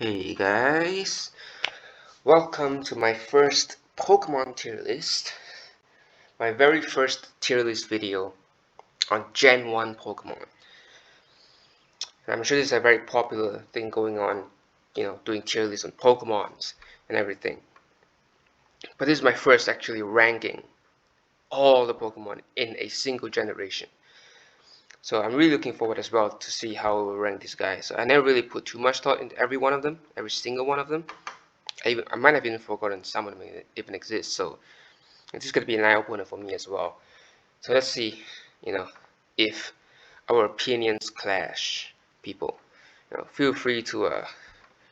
Hey guys, welcome to my first Pokemon tier list, my very first tier list video on Gen 1 Pokemon. And I'm sure this is a very popular thing going on, doing tier lists on Pokemons and everything. But this is my first actually ranking all the Pokemon in a single generation. So I'm really looking forward as well to see how I will rank these guys. So I never really put too much thought into every one of them, every single one of them. I might have even forgotten some of them even exist. So this is going to be an eye-opener for me as well. So let's see, if our opinions clash, people. Feel free to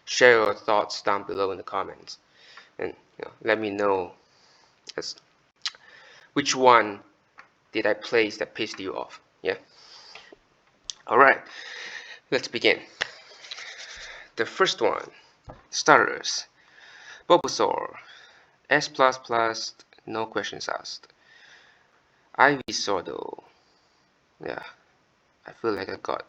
share your thoughts down below in the comments, and let me know as which one did I place that pissed you off. Yeah. All right. Let's begin. The first one, starters. Bulbasaur, S++, no questions asked. Ivysaur though, yeah, I feel like I got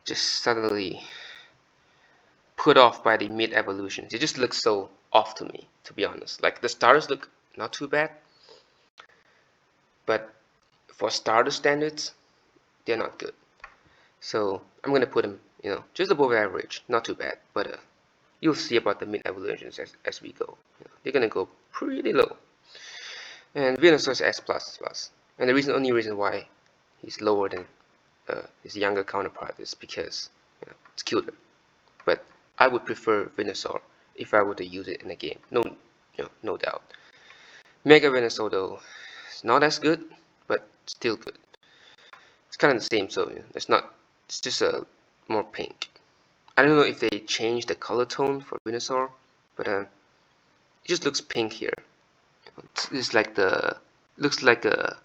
just suddenly put off by the mid evolutions. It just looks so off to me, to be honest. Like the starters look not too bad, but for starter standards, they're not good. So I'm gonna put them, just above average, not too bad. But you'll see about the mid evolutions as we go. They're gonna go pretty low. And Venusaur is S++, and the only reason why he's lower than his younger counterpart is because it's cuter. But I would prefer Venusaur if I were to use it in a game. No doubt. Mega Venusaur though, it's not as good, but still good. It's kind of the same, so it's not. It's just a more pink. I don't know if they changed the color tone for Venusaur, but it just looks pink here. It's like looks like an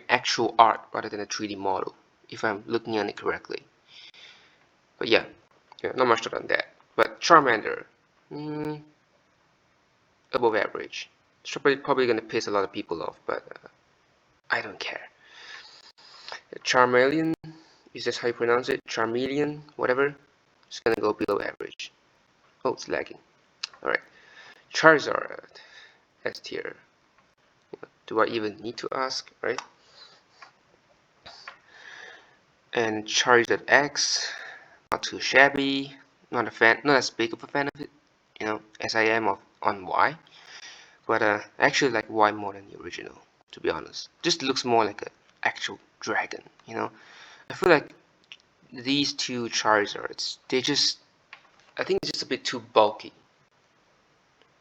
actual art rather than a 3D model, if I'm looking at it correctly. But yeah, not much on that. But Charmander, above average. It's probably gonna piss a lot of people off, but I don't care. Charmeleon, is this how you pronounce it? Charmeleon, whatever. It's gonna go below average. Oh, it's lagging. Alright. Charizard, S tier. Do I even need to ask, right? And Charizard X, not too shabby. Not a fan, not as big of a fan of it, as I am on Y. But I actually like Y more than the original, to be honest. Just looks more like an actual dragon, I feel like these two Charizards, I think it's just a bit too bulky,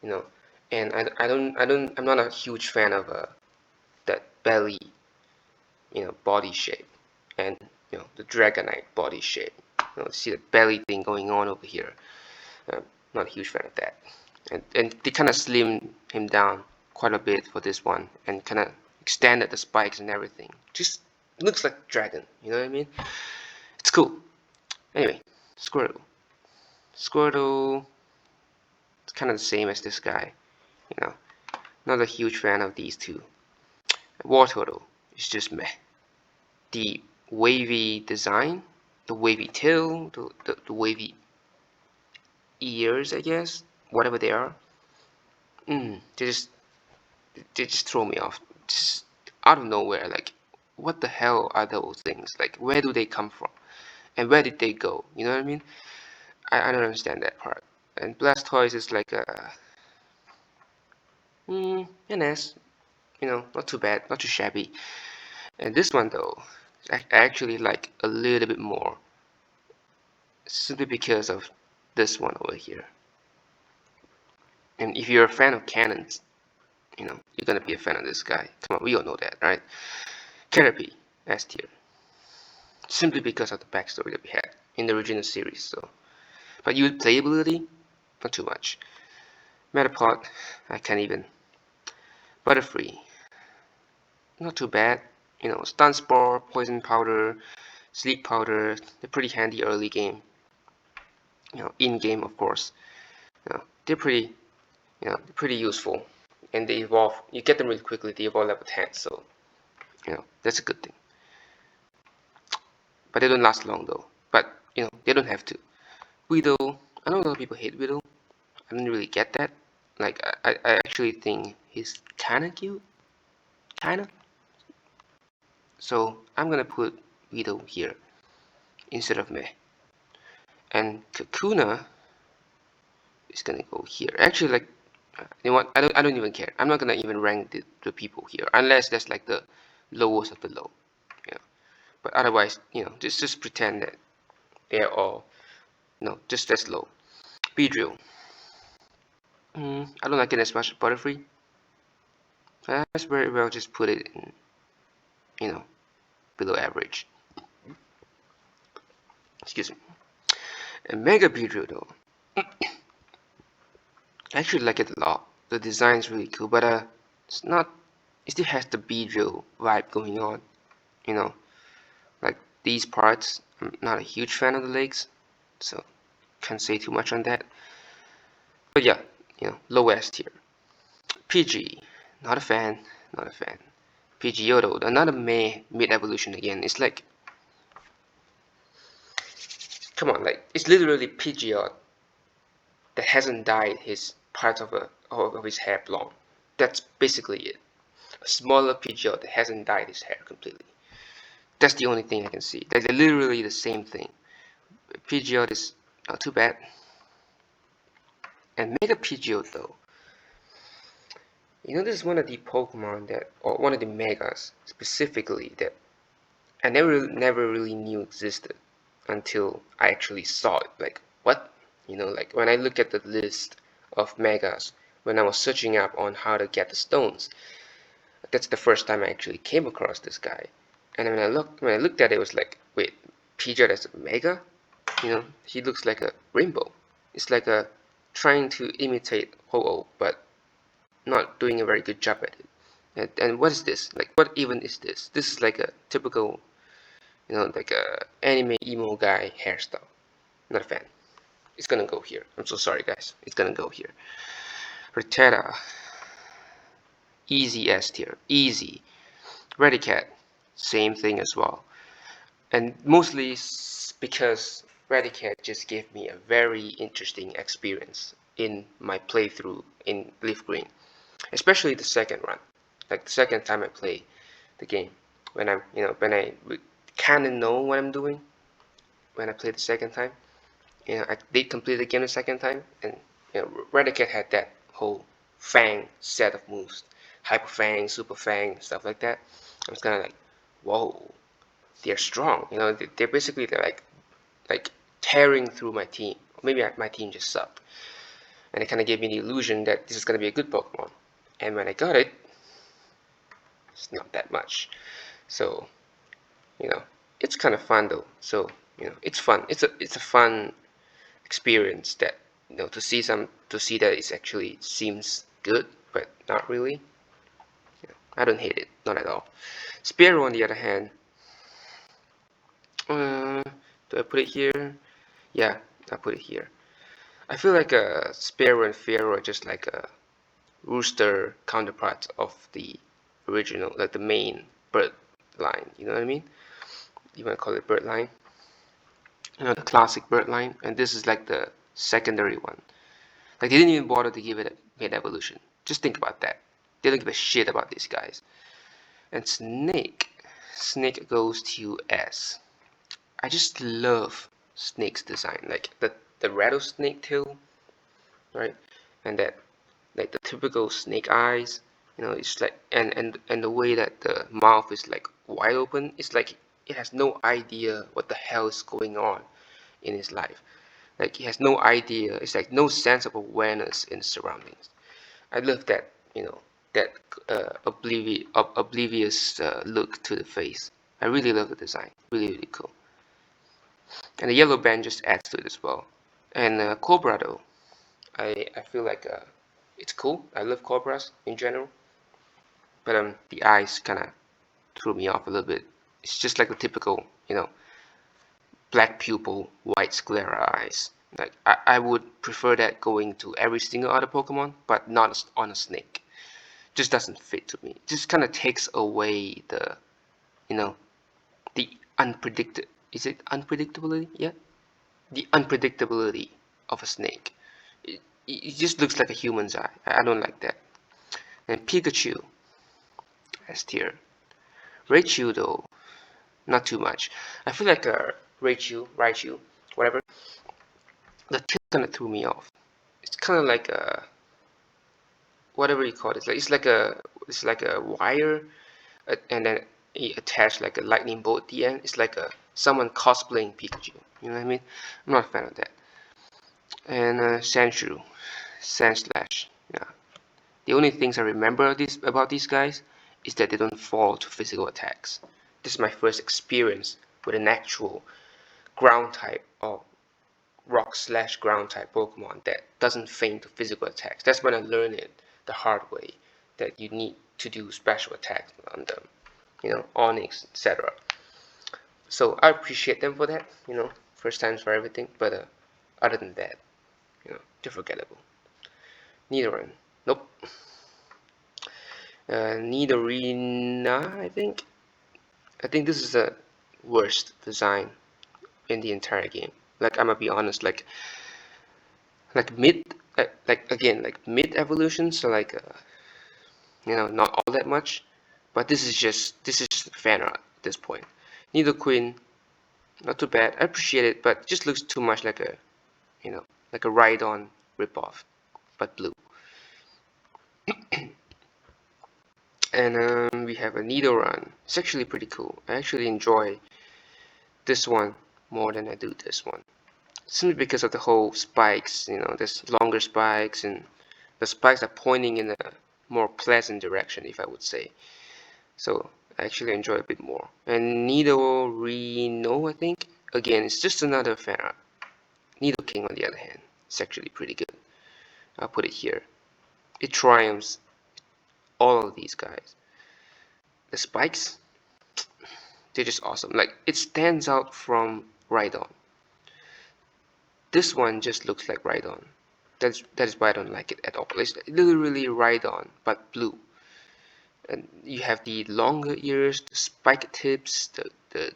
and I'm not a huge fan of that belly, body shape, and the Dragonite body shape. See the belly thing going on over here. Not a huge fan of that, and they kind of slimmed him down quite a bit for this one, and kind of extended the spikes and everything. Just looks like dragon, you know what I mean? It's cool. Anyway, Squirtle. Squirtle, it's kind of the same as this guy, Not a huge fan of these two. Wartortle is just meh. The wavy design, the wavy tail, the wavy ears, I guess, whatever they are, they just throw me off. Just out of nowhere, like, what the hell are those things? Like, where do they come from? And where did they go? You know what I mean? I don't understand that part. And Blastoise is like an S, not too bad, not too shabby. And this one though, I actually like a little bit more, simply because of this one over here. And if you're a fan of cannons, you're gonna be a fan of this guy. Come on, we all know that, right? Caterpie, S tier, simply because of the backstory that we had in the original series. So, but playability, not too much. Metapod, I can't even. Butterfree, not too bad. Stun Spore, Poison Powder, Sleep Powder, they're pretty handy early game. In game, of course. They're pretty useful, and they evolve. You get them really quickly. They evolve level 10, so that's a good thing. but they don't last long though. But you know, they don't have to. Weedle, I know a lot of people hate Weedle. I don't really get that. Like I actually think he's kinda cute. Kinda. So I'm gonna put Weedle here instead of Meh. And Kakuna is gonna go here. Actually, like, you know what? I don't even care. I'm not gonna even rank the people here unless that's like the lowest of the low. Yeah. But otherwise, you know, just pretend that they're all, you know, just as low. Beedrill. I don't like it as much as Butterfree. Let's very well just put it in, you know, below average. Excuse me. And Mega Beedrill though, I actually like it a lot. The design is really cool, but it's not. It still has the Beedrill vibe going on, you know. Like these parts, I'm not a huge fan of the legs, so can't say too much on that. But yeah, you know, low S tier. PG, not a fan, not a fan. Pidgeotto, another meh mid-evolution again. It's like, come on, like it's literally Pidgeot that hasn't dyed his part of his hair blonde. That's basically it. A smaller Pidgeot that hasn't dyed his hair completely. That's the only thing I can see. They're literally the same thing. Pidgeot is not too bad. And Mega Pidgeot though, you know, this is one of the Pokemon that, or one of the Megas specifically, that I never really knew existed until I actually saw it. Like, what? You know, like when I look at the list of Megas, when I was searching up on how to get the stones, that's the first time I actually came across this guy. And when I looked at it, it was like, wait, Pidgeot as a Mega? You know, he looks like a rainbow. It's like a trying to imitate Ho-Oh, but not doing a very good job at it. And what is this? Like, what even is this? This is like a typical, you know, like a anime emo guy hairstyle. Not a fan. It's gonna go here. I'm so sorry, guys. It's gonna go here. Rattata. Easy S tier. Easy. Redicat. Same thing as well. And mostly because Redicat just gave me a very interesting experience in my playthrough in Leaf Green. Especially the second run. Like the second time I play the game. When I kinda know what I'm doing when I play the second time. You know, I did complete the game the second time, and you know, Redicat had that whole Fang set of moves, Hyper Fang, Super Fang, stuff like that. I was kind of like, whoa, they're strong. You know, they're like tearing through my team. Or maybe my team just sucked, and it kind of gave me the illusion that this is gonna be a good Pokemon. And when I got it, it's not that much. So, you know, it's kind of fun though. So, you know, it's fun. It's a fun experience that, you know, to see that it actually seems good, but not really. You know, I don't hate it, not at all. Spearow on the other hand, do I put it here? Yeah, I put it here. I feel like Spearow and Fearow are just like a rooster counterpart of the original, like the main bird line. You know what I mean? You want to call it bird line? You know, the classic bird line, and this is like the secondary one. Like they didn't even bother to give it a mid-evolution. Just think about that. They don't give a shit about these guys. And Snake. Snake goes to S. I just love Snake's design. Like the rattlesnake tail, right? And that, like the typical snake eyes. You know, it's like and the way that the mouth is like wide open. It's like it has no idea what the hell is going on in his life. Like he has no idea. It's like no sense of awareness in his surroundings. I love that, you know, that oblivious look to the face. I really love the design. Really cool. And the yellow band just adds to it as well. And Cobra though, I feel like it's cool. I love Cobras in general, but the eyes kind of threw me off a little bit. It's just like the typical, you know, black pupil, white sclera eyes. Like I would prefer that going to every single other Pokemon, but not on a snake. Just doesn't fit to me. It just kind of takes away the, you know, the unpredicted. is it unpredictability? Yeah, the unpredictability of a snake. It just looks like a human's eye. I don't like that. And Pikachu, S tier. Raichu though, not too much. I feel like Raichu, whatever. The tail kind of threw me off. It's kind of like a whatever you call it. It's like a wire, and then he attached like a lightning bolt at the end. It's like a someone cosplaying Pikachu. You know what I mean? I'm not a fan of that. And Sandshrew, Sandslash. Yeah. The only things I remember about these guys is that they don't fall to physical attacks. This is my first experience with an actual ground type or rock/ground type Pokemon that doesn't feign to physical attacks. That's when I learned it the hard way, that you need to do special attacks on them, you know, Onix, etc. So I appreciate them for that, you know, first times for everything, but other than that, you know, they're forgettable. Nidoran, nope. Nidorina, I think this is the worst design in the entire game. Like, I'm gonna be honest, like mid, like mid evolution, so like you know, not all that much, but this is just fan art at this point. Nidoqueen, not too bad. I appreciate it, but it just looks too much like a, you know, like a Rhydon ripoff, but blue. And we have a Nidoran. It's actually pretty cool. I actually enjoy this one more than I do this one. Simply because of the whole spikes, you know, there's longer spikes, and the spikes are pointing in a more pleasant direction, if I would say. So I actually enjoy it a bit more. And Nidorino, I think, again, it's just another fan art. Nidoking, on the other hand, it's actually pretty good. I'll put it here. It triumphs all of these guys. The spikes, they're just awesome. Like, it stands out from Rhydon. This one just looks like Rhydon. That is why I don't like it at all. It's literally Rhydon, but blue. And you have the longer ears, the spike tips, the you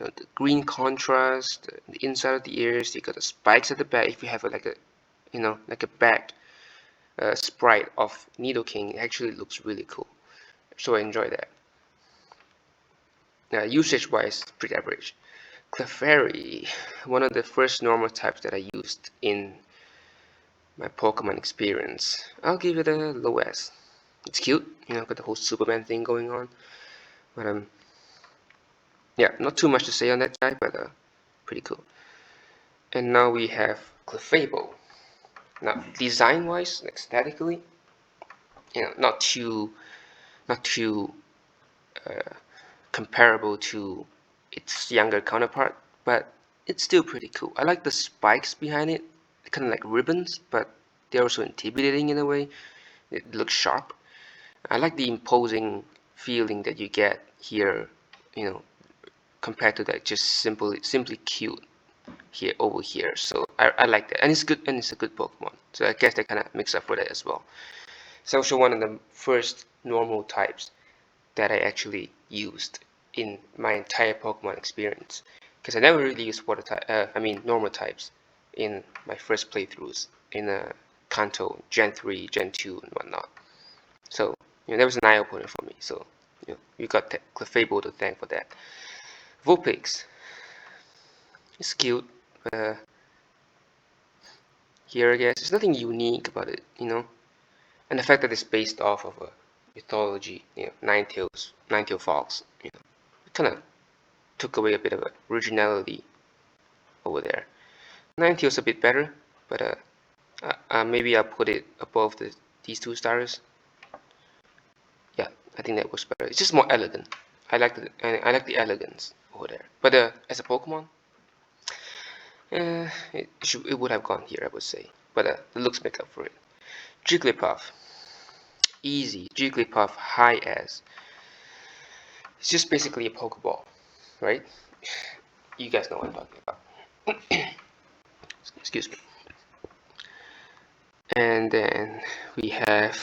know, the green contrast, the inside of the ears. You got the spikes at the back. If you have like a, you know, like a back sprite of Nidoking, it actually looks really cool. So I enjoy that. Usage-wise, pretty average. Clefairy, one of the first normal types that I used in my Pokemon experience. I'll give it a low S. It's cute, you know, got the whole Superman thing going on. But yeah, not too much to say on that guy, but pretty cool. And now we have Clefable. Now, design-wise, aesthetically, you know, not too comparable to its younger counterpart, but it's still pretty cool. I like the spikes behind it, kind of like ribbons, but they're also intimidating in a way. It looks sharp. I like the imposing feeling that you get here, you know, compared to that just simply cute here over here. So I like that, and it's good, and it's a good Pokemon. So I guess they kind of mix up for that as well. It's also one of the first normal types that I actually used in my entire Pokemon experience, because I never really used normal types in my first playthroughs in Kanto, Gen 3, Gen 2, and whatnot. So, you know, that was an eye opener for me. So, you know, you got Clefable to thank for that. Vulpix, it's cute, but here I guess there's nothing unique about it, you know, and the fact that it's based off of a mythology, you know, Ninetale Fox, you know, it kind of took away a bit of originality over there. Ninetale's a bit better, but maybe I'll put it above these two stars. Yeah, I think that works better. It's just more elegant. I like the elegance over there. But as a Pokemon, it would have gone here, I would say. But the looks make up for it. Jigglypuff, easy. Jigglypuff, high S. It's just basically a Pokeball, right? You guys know what I'm talking about. Excuse me. And then we have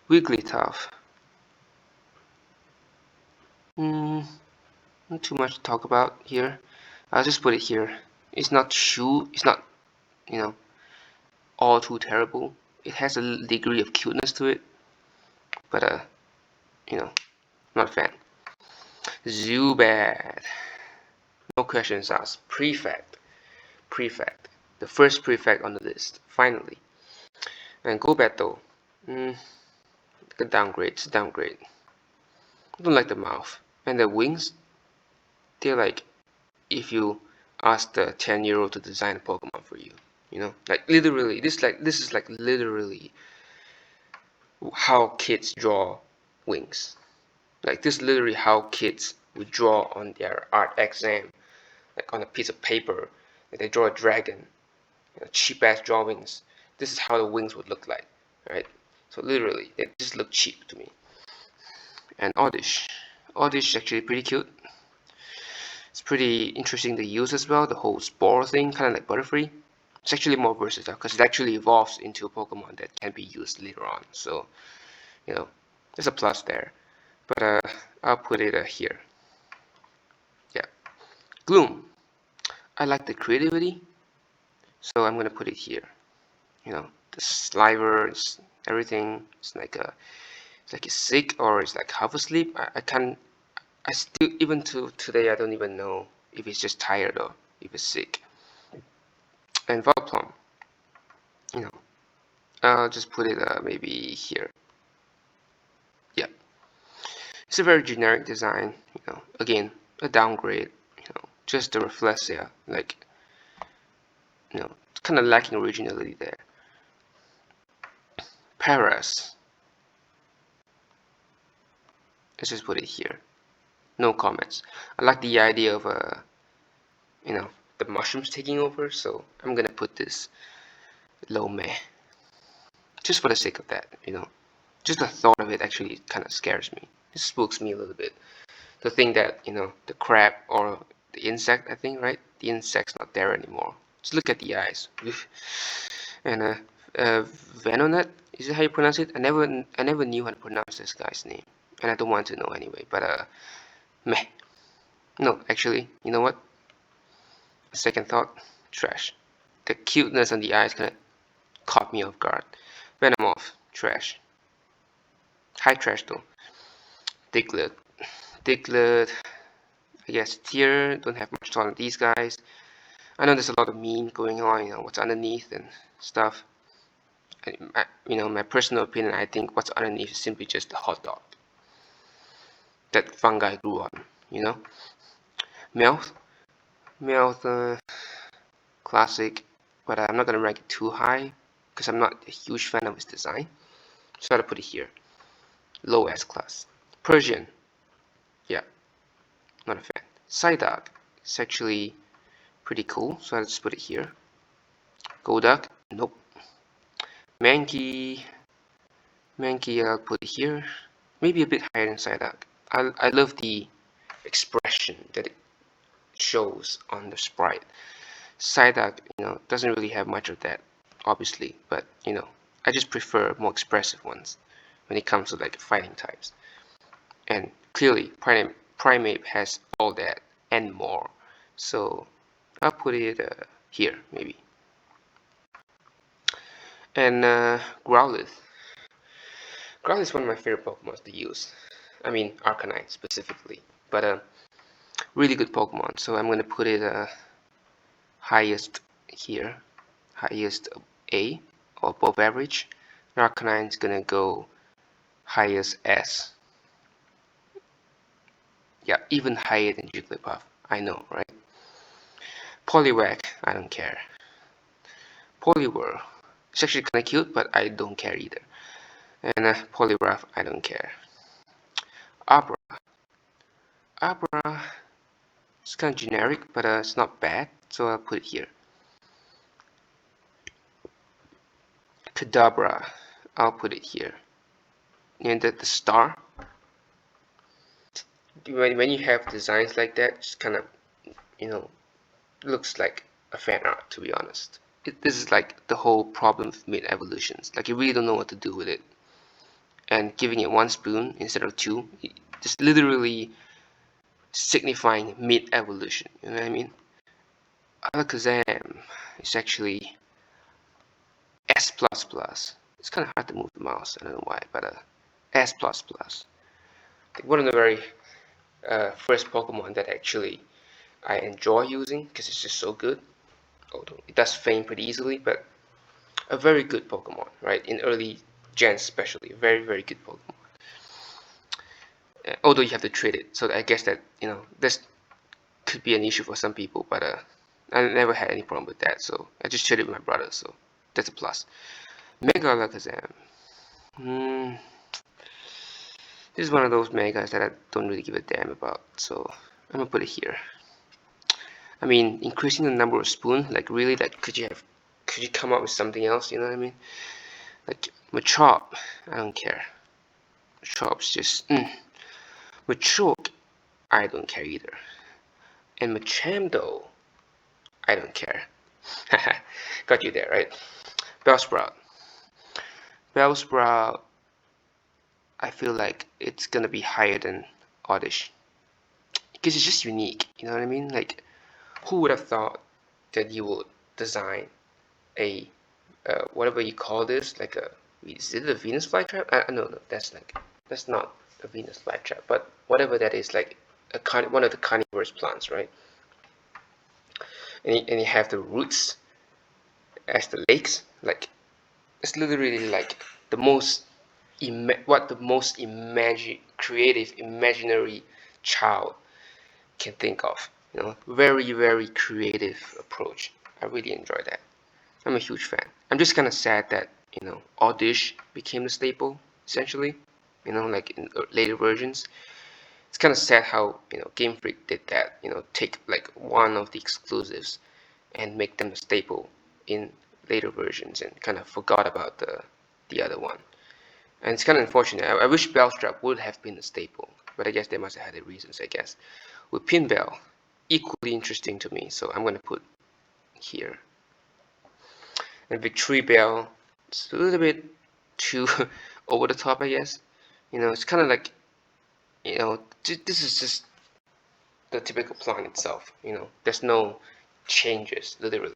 Wigglytuff. Not too much to talk about here. I'll just put it here. It's not you know, all too terrible. It has a degree of cuteness to it, but you know, not a fan. Zubat. No questions asked. Prefect. Prefect. The first prefect on the list, finally. And Golbat though. A downgrade. It's a downgrade. I don't like the mouth. And the wings, they're like if you ask the 10-year-old to design a Pokemon for you. You know? Like literally, this is like literally how kids draw wings. Like this is literally how kids would draw on their art exam, like on a piece of paper. Like they draw a dragon, cheap ass drawings. This is how the wings would look like, right? So literally, they just look cheap to me. And Oddish is actually pretty cute. It's pretty interesting to use as well. The whole spore thing, kind of like Butterfree. It's actually more versatile because it actually evolves into a Pokemon that can be used later on. So, you know, there's a plus there. But I'll put it here. Yeah. Gloom. I like the creativity, so I'm gonna put it here. You know, the sliver, is everything. It's like it's sick or it's like half asleep. I still, even to today, I don't even know if it's just tired or if it's sick. And Vileplume, you know, I'll just put it maybe here. Yeah, it's a very generic design. You know, again, a downgrade. You know, just the Rafflesia, like, you know, it's kind of lacking originality there. Paras. Let's just put it here. No comments. I like the idea of you know, the mushrooms taking over, so I'm gonna put this low meh. Just for the sake of that, you know. Just the thought of it actually kind of scares me. It spooks me a little bit. To think that, you know, the crab or the insect, I think, right? The insect's not there anymore. Just look at the eyes. And Venonat, is it how you pronounce it? I never knew how to pronounce this guy's name, and I don't want to know anyway. But meh. No, actually, you know what? Second thought, trash. The cuteness on the eyes kind of caught me off guard. Venomoth, trash. High trash though. Diglett, I guess tier. Don't have much thought on these guys. I know there's a lot of meme going on, you know, what's underneath and stuff. You know, my personal opinion, I think what's underneath is simply just a hot dog that fungi grew on, you know. Meowth, classic, but I'm not gonna rank it too high because I'm not a huge fan of its design. So I'll put it here, low S class. Persian, yeah, not a fan. Psyduck, it's actually pretty cool, so I'll just put it here. Golduck, nope. Mankey, I'll put it here. Maybe a bit higher than Psyduck. I love the expression that it shows on the sprite. Psyduck, you know, doesn't really have much of that, obviously, but you know, I just prefer more expressive ones when it comes to like fighting types. And clearly, Primeape has all that and more. So I'll put it here, maybe. And Growlithe. Growlithe is one of my favorite Pokemon to use. I mean, Arcanine specifically. But really good Pokemon. So I'm gonna put it highest here, highest A or above average. Arcanine is gonna go highest S. Yeah, even higher than Jigglypuff. I know, right? Poliwag, I don't care. Poliwhirl, it's actually kinda cute, but I don't care either. And Poliwrath, I don't care. Abra, it's kind of generic, but it's not bad, so I'll put it here. Kadabra, I'll put it here. And the star, when you have designs like that, just kind of, you know, looks like a fan art, to be honest. This is like the whole problem with mid evolutions. Like you really don't know what to do with it, and giving it one spoon instead of two, just literally signifying mid-evolution. You know what I mean? Alakazam is actually S++. It's kind of hard to move the mouse. I don't know why, but S++. One of the very first Pokemon that actually I enjoy using because it's just so good. Although it does faint pretty easily, but a very good Pokemon, right? In early gens especially, very, very good Pokemon. Although you have to trade it, so I guess that, you know, this could be an issue for some people, but I never had any problem with that, so I just traded with my brother, so that's a plus. Mega Alakazam. This is one of those megas that I don't really give a damn about, so I'm gonna put it here. I mean, increasing the number of spoons, like really, like could you come up with something else? You know what I mean? Like Machop, I don't care. Machop's just Machoke, I don't care either. And Machamp, I don't care. Got you there, right? Bellsprout. Bellsprout, I feel like it's gonna be higher than Oddish because it's just unique. You know what I mean? Like, who would have thought that you would design a whatever you call this, like a, is it a Venus flytrap? No, that's not a Venus flytrap, but whatever that is, like one of the carnivorous plants, right? And you have the roots as the legs. Like, it's literally like the most creative imaginary child can think of. You know, very, very creative approach. I really enjoy that. I'm a huge fan. I'm just kind of sad that, you know, Oddish became the staple essentially. You know, like in later versions. It's kind of sad how, you know, Game Freak did that. You know, take like one of the exclusives and make them a staple in later versions and kind of forgot about the other one. And it's kind of unfortunate. I wish Bellstrap would have been a staple, but I guess they must have had their reasons, I guess. With Pinbell, equally interesting to me, so I'm going to put here. And Victreebel, it's a little bit too over the top, I guess. You know, it's kind of like, you know, this is just the typical plant itself. You know, there's no changes, literally,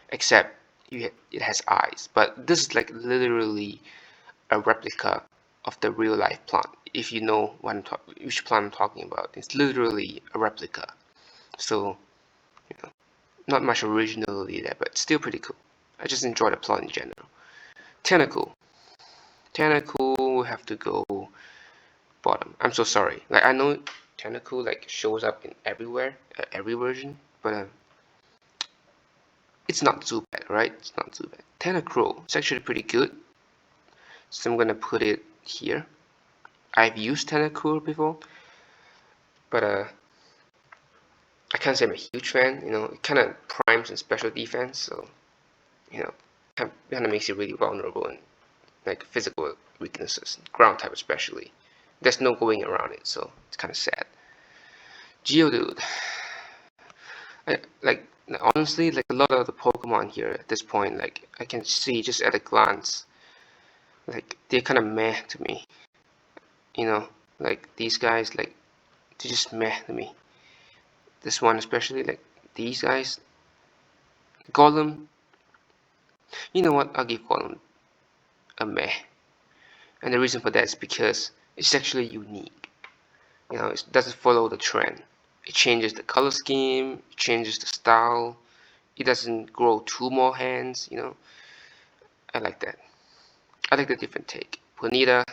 except it has eyes. But this is like literally a replica of the real life plant. If you know which plant I'm talking about, it's literally a replica. So, you know, not much originality there, but still pretty cool. I just enjoy the plot in general. Tentacool. Tentacool will have to go bottom. I'm so sorry. Like, I know Tentacool like shows up in everywhere, every version, but it's not Zubat, right? It's not Zubat. Tentacruel, it's actually pretty good, so I'm gonna put it here. I've used Tentacruel before, but I can't say I'm a huge fan. You know, it kind of primes in special defense, so you know, kind of makes it really vulnerable and like physical weaknesses, ground type especially. There's no going around it, so it's kind of sad. Geodude, like honestly, like a lot of the Pokemon here at this point, like I can see just at a glance, like they're kind of meh to me. You know, like these guys, like they're just meh to me. This one especially, like these guys, Golem. You know what? I'll give Golem a meh, and the reason for that is because it's actually unique. You know, it doesn't follow the trend. It changes the color scheme, it changes the style. It doesn't grow two more hands. You know, I like that. I like the different take. Ponyta,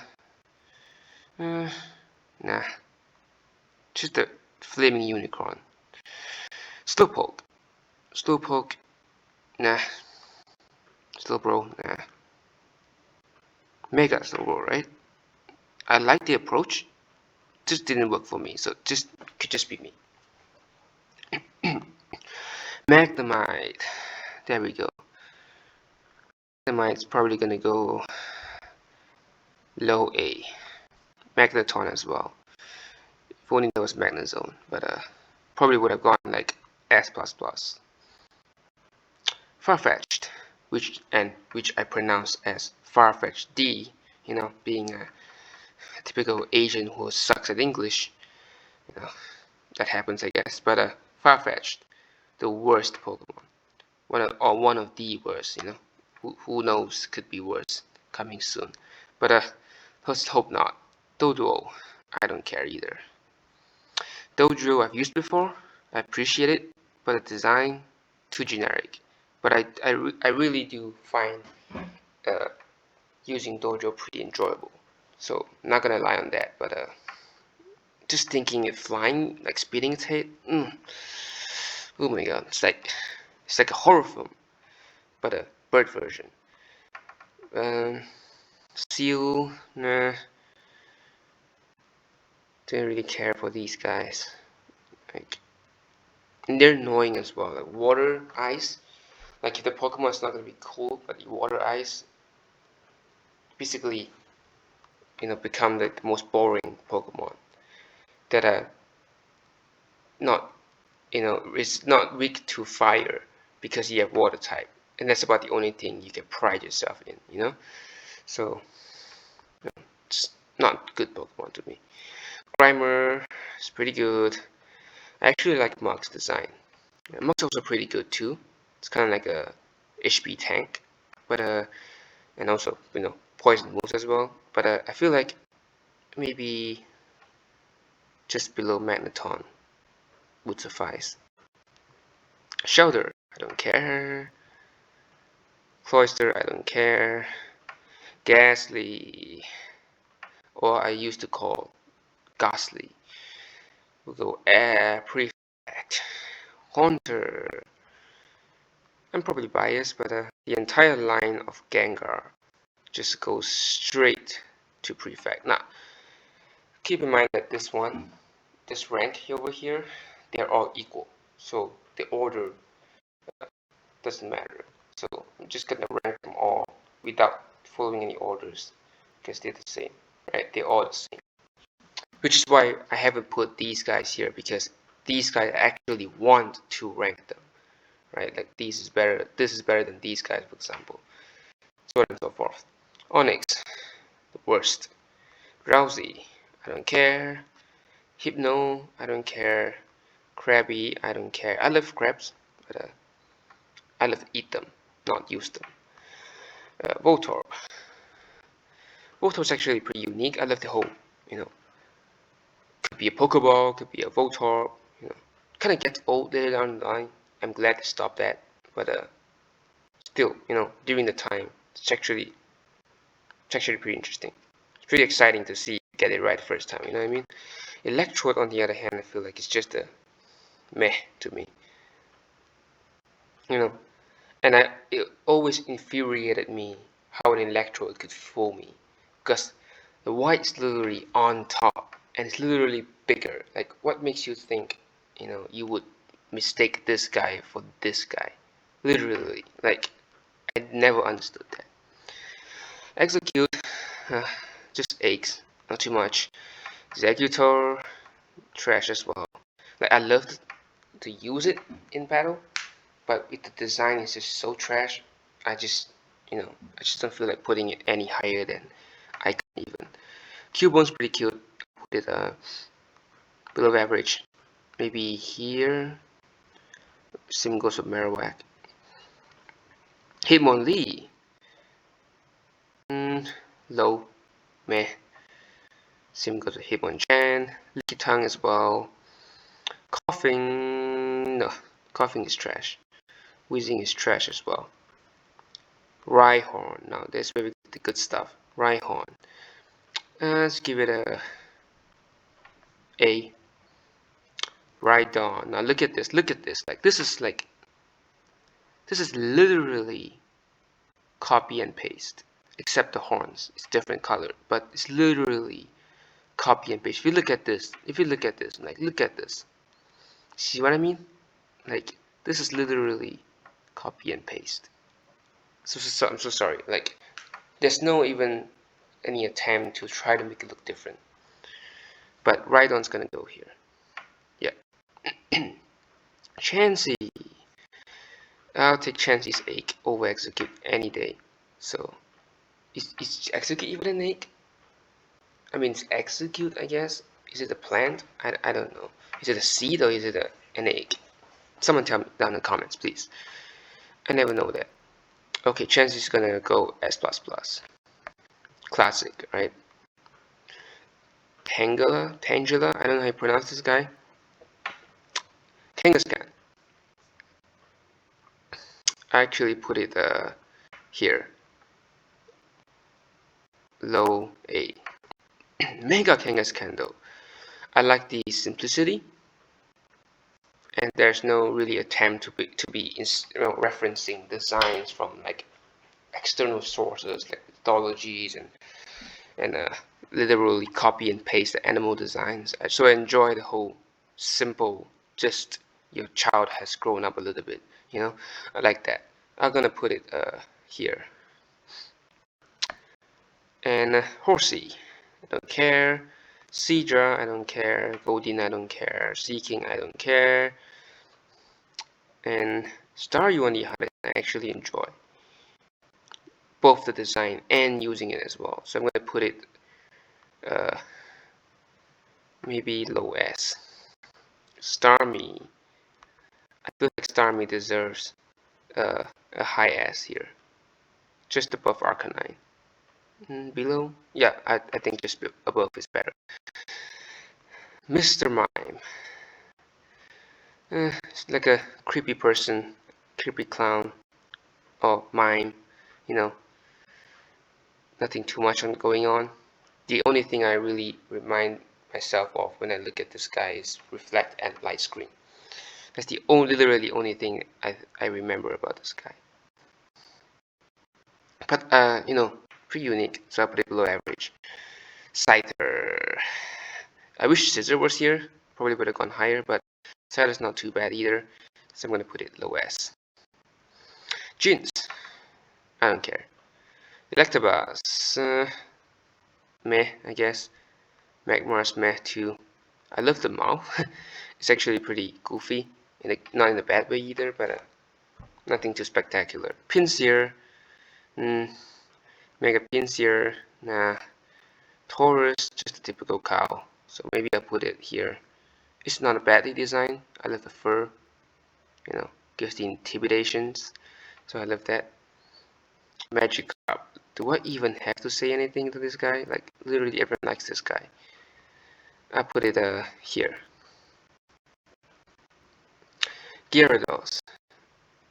nah, just a flaming unicorn. Slowpoke, Slowpoke, nah. Slowbro, nah. Mega Slowbro, right? I like the approach, just didn't work for me, so just could just be me. Magnemite, there we go. Magnemite's probably gonna go low A. Magneton as well. If only there was Magnezone, but probably would have gone like S++. Farfetch'd, which I pronounce as Farfetch'd D, you know, being a typical Asian who sucks at English, you know, that happens, I guess. But Farfetch'd, the worst Pokemon. One of the worst, you know. Who knows, could be worse coming soon. But let's hope not. Doduo, I don't care either. Dojo I've used before, I appreciate it, but the design, too generic. But I really do find using Dojo pretty enjoyable. So not gonna lie on that, but just thinking it flying, like speeding its head, oh my god, it's like a horror film, but a bird version. Seal, nah, don't really care for these guys. Like, and they're annoying as well. Like water, ice. Like if the Pokemon is not gonna be cold, but the water, ice, basically, you know, become the most boring Pokemon that are not, you know, is not weak to fire because you have water type, and that's about the only thing you can pride yourself in, you know. So you know, it's not good Pokemon to me. Grimer is pretty good. I actually like Mug's design. Yeah, Mug's also pretty good too. It's kind of like a HP tank, but and also, you know, poison moves as well. But I feel like maybe just below Magneton would suffice. Shelter, I don't care. Cloyster, I don't care. Ghastly, or I used to call Ghastly. We'll go Air Prefect. Haunter. I'm probably biased, but the entire line of Gengar just goes straight to Prefect. Now, keep in mind that this rank over here, they're all equal. So the order doesn't matter. So I'm just gonna rank them all without following any orders because they're the same, right? They're all the same. Which is why I haven't put these guys here, because these guys actually want to rank them, right? Like this is better than these guys, for example. So on and so forth. Onyx, the worst. Drowsy, I don't care. Hypno, I don't care. Krabby, I don't care. I love crabs, but I love to eat them, not use them. Voltorb. Voltorb's actually pretty unique. I love the whole, you know, could be a Pokeball, could be a Voltorb, you know. Kind of gets old later down the line. I'm glad to stop that, but still, you know, during the time, it's actually pretty interesting. It's pretty exciting to see you get it right the first time, you know what I mean? Electrode, on the other hand, I feel like it's just a meh to me. You know, and it always infuriated me how an Electrode could fool me, because the white's literally on top and it's literally bigger. Like, what makes you think, you know, you would mistake this guy for this guy? Literally, like, I never understood that. Execute, just aches, not too much. Executor, trash as well. Like, I love to use it in battle, but if the design is just so trash, I just, you know, I just don't feel like putting it any higher than I can even. Cubone's pretty cute. Put it below average. Maybe here. Same goes with Marowak. Hitmonlee. Low. Meh. Same goes with Hitmonchan. Lickitung as well. Coughing. No. Coughing is trash. Wheezing is trash as well. Rhyhorn. Now, that's where we get the good stuff. Rhyhorn. Let's give it a A. Rhydon. Now look at this. Look at this. Like, this is literally copy and paste, except the horns. It's different color, but it's literally copy and paste. If you look at this, like, look at this. See what I mean? Like, this is literally copy and paste. So I'm so sorry. Like, there's no even any attempt to try to make it look different. But Rhydon's gonna go here. Yeah. Chansey. I'll take Chansey's Ache over Execute any day. So, is Execute even an Ache? I mean, it's Execute, I guess. Is it a plant? I don't know. Is it a seed or is it an egg? Someone tell me down in the comments, please. I never know that. Okay, chance is gonna go S++. Classic, right? Tangela, I don't know how you pronounce this guy. Kangaskhan. I actually put it here. Low A. Mega Kangaskhan though. I like the simplicity, and there's no really attempt to be referencing designs from like external sources like mythologies and literally copy and paste the animal designs. So I enjoy the whole simple, just your child has grown up a little bit, you know. I like that. I'm gonna put it here. And Horsey, I don't care. Seadra, I don't care. Godin, I don't care. Sea King, I don't care. And Staryu on the other hand, I actually enjoy both the design and using it as well. So I'm going to put it maybe low S. Starmie, I feel like Starmie deserves a high S here, just above Arcanine. Below? Yeah, I think just above is better. Mr. Mime. It's like a creepy person, creepy clown, or mime, you know, nothing too much going on. The only thing I really remind myself of when I look at this guy is reflect and light screen. That's the only, literally only thing I remember about this guy. But you know, pretty unique, so I put it below average. Scyther. I wish Scizor was here, probably would have gone higher, but Scyther's not too bad either, so I'm gonna put it low S. Jins. I don't care. Electabuzz. Meh, I guess. Magmar's meh too. I love the mouth. It's actually pretty goofy, not in a bad way either, but nothing too spectacular. Pinsir, Mega Pinsir, nah. Taurus, just a typical cow, so maybe I'll put it here. It's not a badly designed. I love the fur, you know, gives the intimidations, so I love that. Magikarp. Do I even have to say anything to this guy? Like, literally everyone likes this guy. I put it here. Gyarados,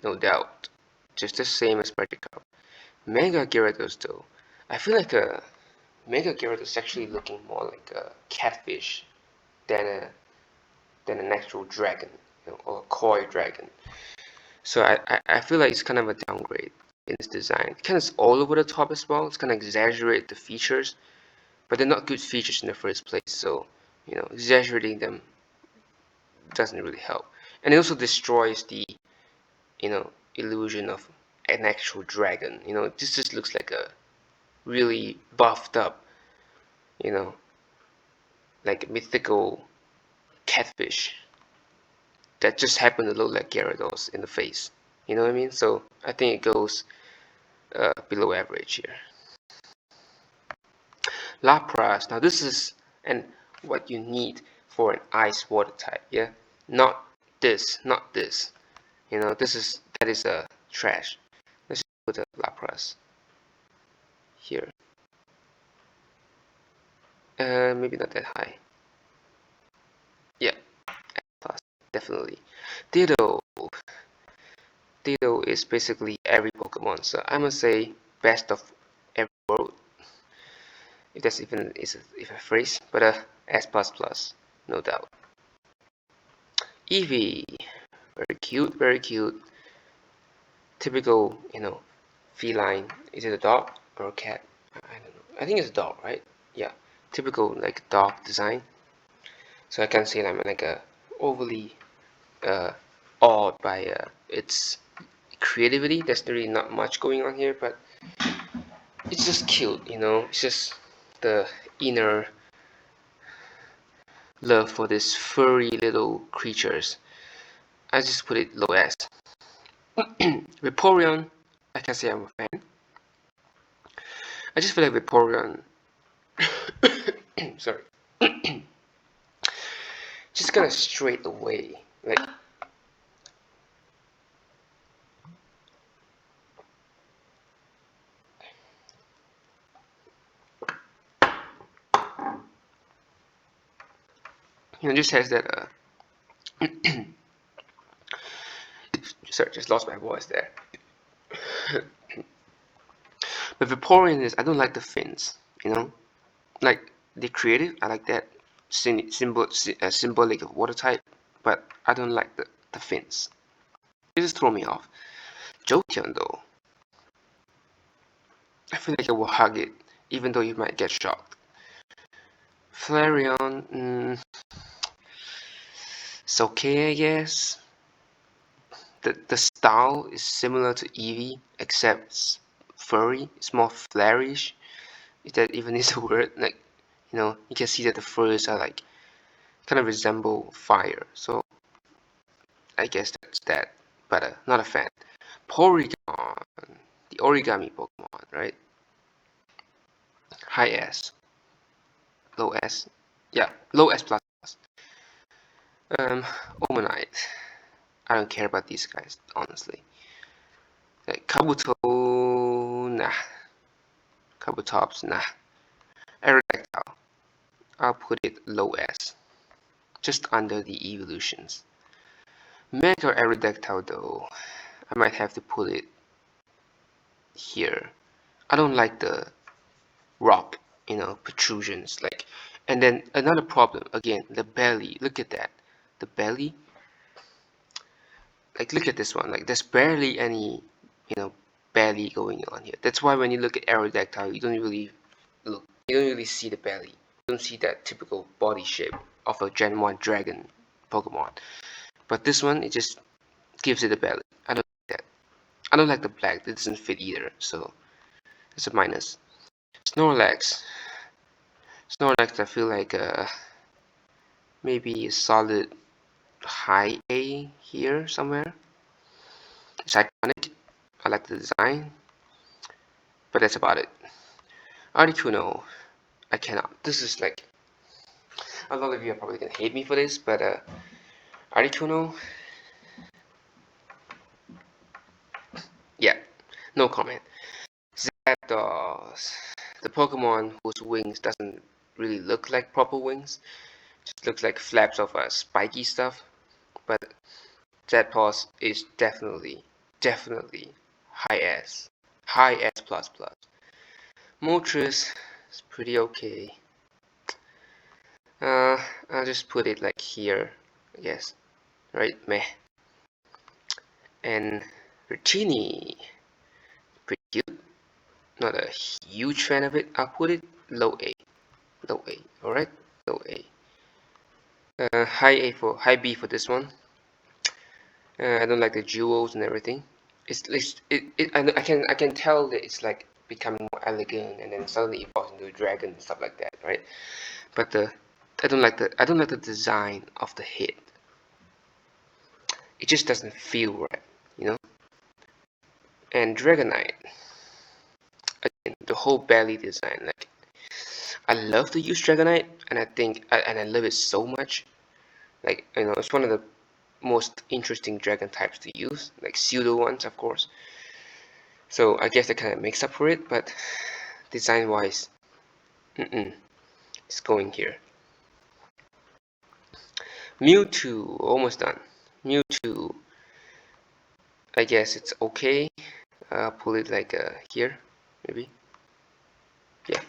no doubt, just the same as Magikarp. Mega Gyarados though, I feel like Mega Gyarados is actually looking more like a catfish than an actual dragon, you know, or a koi dragon. So I feel like it's kind of a downgrade in its design. It kind of all over the top as well. It's kind of exaggerate the features, but they're not good features in the first place. So you know, exaggerating them doesn't really help, and it also destroys the illusion of an actual dragon. You know, this just looks like a really buffed up, you know, like mythical catfish that just happened to look like Gyarados in the face. You know what I mean? So I think it goes below average here. Lapras. Now this is what you need for an ice water type. Yeah, not this, not this. You know, that is a trash. Let's put a Lapras here. Maybe not that high. Yeah, plus definitely. Ditto. Ditto is basically every Pokemon, so I must say best of every world. If that's even if a phrase, but S++, no doubt. Eevee, very cute, very cute. Typical, you know, feline. Is it a dog or a cat? I don't know. I think it's a dog, right? Yeah, typical like dog design. So I can't say I'm like a overly awed by its creativity. There's really not much going on here, but it's just cute, you know. It's just the inner love for these furry little creatures. I just put it low S. Vaporeon, I can say I'm a fan. I just feel like Vaporeon sorry. just kind of straight away, like just has that sorry, just lost my voice there. But Vaporeon is, I don't like the fins, like the creative, I like that symbolic of water type, but I don't like the fins. It just throw me off. Jolteon though, I feel like I will hug it, even though you might get shocked. Flareon, it's okay, I guess. The style is similar to Eevee, except it's furry. It's more flarish. If that even is a word, like you can see that the furs are like kind of resemble fire. So I guess that's that. But not a fan. Porygon, the origami Pokemon, right? High S, low S, yeah, low S plus. Omanite. I don't care about these guys, honestly. Like Kabuto, nah. Kabutops, nah. Aerodactyl, I'll put it low S, just under the evolutions. Mega Aerodactyl though, I might have to put it here. I don't like the rock, protrusions, like. And then another problem, again, the belly. Look at that, the belly. Like, look at this one. Like, there's barely any, belly going on here. That's why when you look at Aerodactyl, you don't really see the belly. You don't see that typical body shape of a Gen 1 dragon Pokemon. But this one, it just gives it a belly. I don't like that. I don't like the black. It doesn't fit either. So it's a minus. Snorlax. Snorlax, I feel like maybe a solid high A here somewhere. It's iconic. I like the design. But that's about it. Articuno, I cannot. This is like, a lot of you are probably gonna hate me for this, but Articuno, yeah, no comment. Zapdos, the Pokemon whose wings doesn't really look like proper wings, just looks like flaps of spiky stuff. But Zapdos is definitely high S plus plus. Moltres is pretty okay. I'll just put it like here, I guess, right? Meh. And Rotini, pretty cute. Not a huge fan of it. I'll put it low A. Alright? Low A. High B for this one. I don't like the jewels and everything. I can tell that it's like becoming more elegant, and then suddenly it falls into a dragon and stuff like that, right? But I don't like the design of the head. It just doesn't feel right, And Dragonite, again, the whole belly design, like, I love to use Dragonite, and I love it so much. Like, it's one of the most interesting dragon types to use, like pseudo ones, of course. So I guess that kind of makes up for it, but design wise, it's going here. Mewtwo, almost done. Mewtwo, I guess it's okay. I'll pull it like here, maybe. Yeah.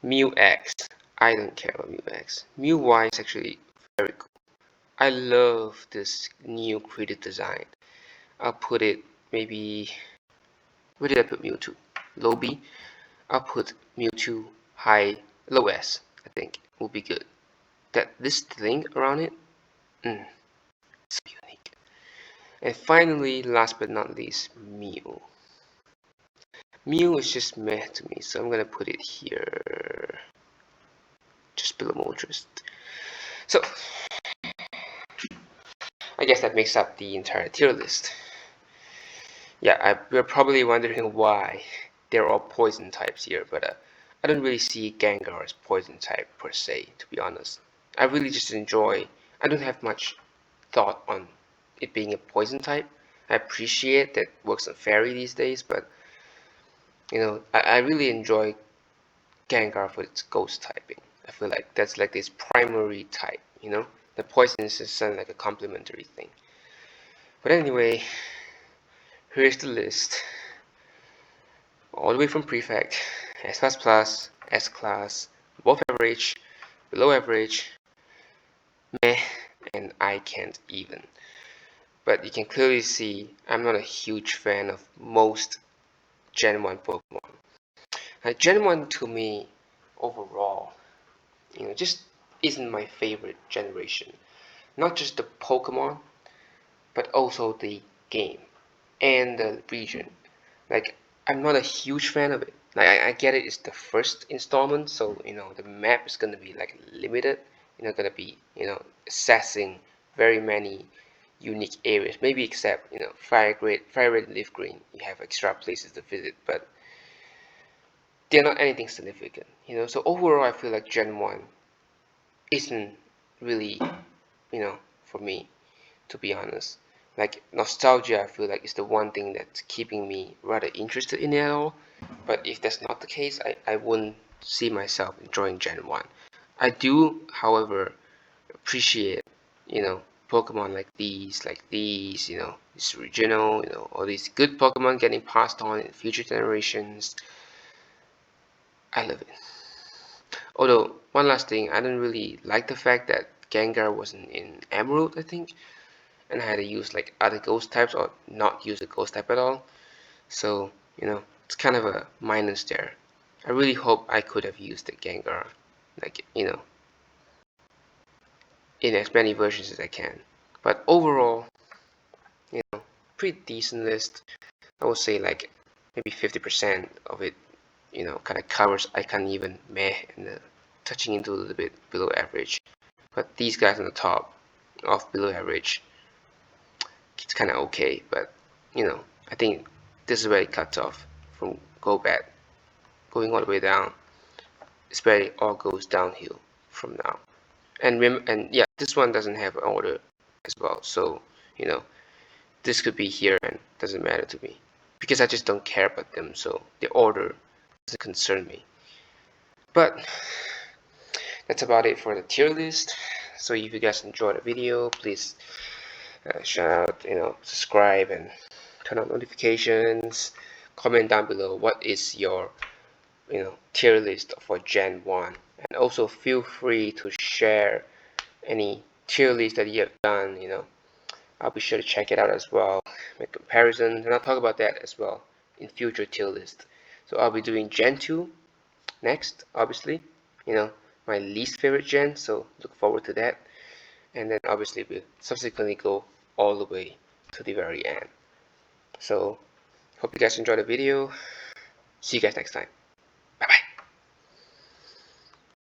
Mew-X, I don't care about Mew-X. Mew-Y is actually very cool. I love this new creative design. I'll put it maybe, where did I put Mewtwo? Low B. I'll put Mewtwo low S, I think will be good. This thing around it, it's unique. And finally, last but not least, Mew. Mew is just meh to me, so I'm gonna put it here, just below Moltres. So I guess that makes up the entire tier list. Yeah, you're probably wondering why they're all poison types here, but I don't really see Gengar as poison type per se, to be honest. I really just enjoy. I don't have much thought on it being a poison type. I appreciate that works on fairy these days, but I really enjoy Gengar for its ghost typing. I feel like that's like this primary type, The poison is just like a complementary thing. But anyway, here's the list. All the way from Prefect, S++, S-Class, above average, below average, meh, and I can't even. But you can clearly see I'm not a huge fan of most Gen 1 Pokemon. Gen 1 to me, overall, just isn't my favorite generation. Not just the Pokemon, but also the game and the region. Like, I'm not a huge fan of it. Like, I get it, it's the first installment, so the map is gonna be like limited. You're not gonna be assessing very many unique areas. Maybe except Fire Red, Leaf Green, you have extra places to visit, but they're not anything significant. So overall, I feel like Gen 1 isn't really for me, to be honest. Like nostalgia, I feel like is the one thing that's keeping me rather interested in it at all. But if that's not the case, I wouldn't see myself enjoying Gen 1. I do, however, appreciate, Pokemon like these, this regional, all these good Pokemon getting passed on in future generations. I love it. Although, one last thing, I don't really like the fact that Gengar wasn't in Emerald, I think, and I had to use like other ghost types or not use a ghost type at all. So, it's kind of a minus there. I really hope I could have used the Gengar, like, in as many versions as I can. But overall, pretty decent list. I would say like maybe 50% of it, kind of covers I can't even meh and touching into a little bit below average. But these guys on the top of below average, it's kind of okay. But I think this is where it cuts off from Golbat, going all the way down. It's where it all goes downhill from now. And yeah, this one doesn't have an order as well. So this could be here and doesn't matter to me because I just don't care about them. So the order doesn't concern me. But that's about it for the tier list. So if you guys enjoyed the video, please shout out, subscribe and turn on notifications. Comment down below what is your tier list for Gen 1, and also feel free to share any tier list that you have done. I'll be sure to check it out as well, make comparisons, and I'll talk about that as well in future tier list. So I'll be doing Gen 2 next, obviously, my least favorite gen, so look forward to that. And then obviously we'll subsequently go all the way to the very end. So hope you guys enjoyed the video. See you guys next time.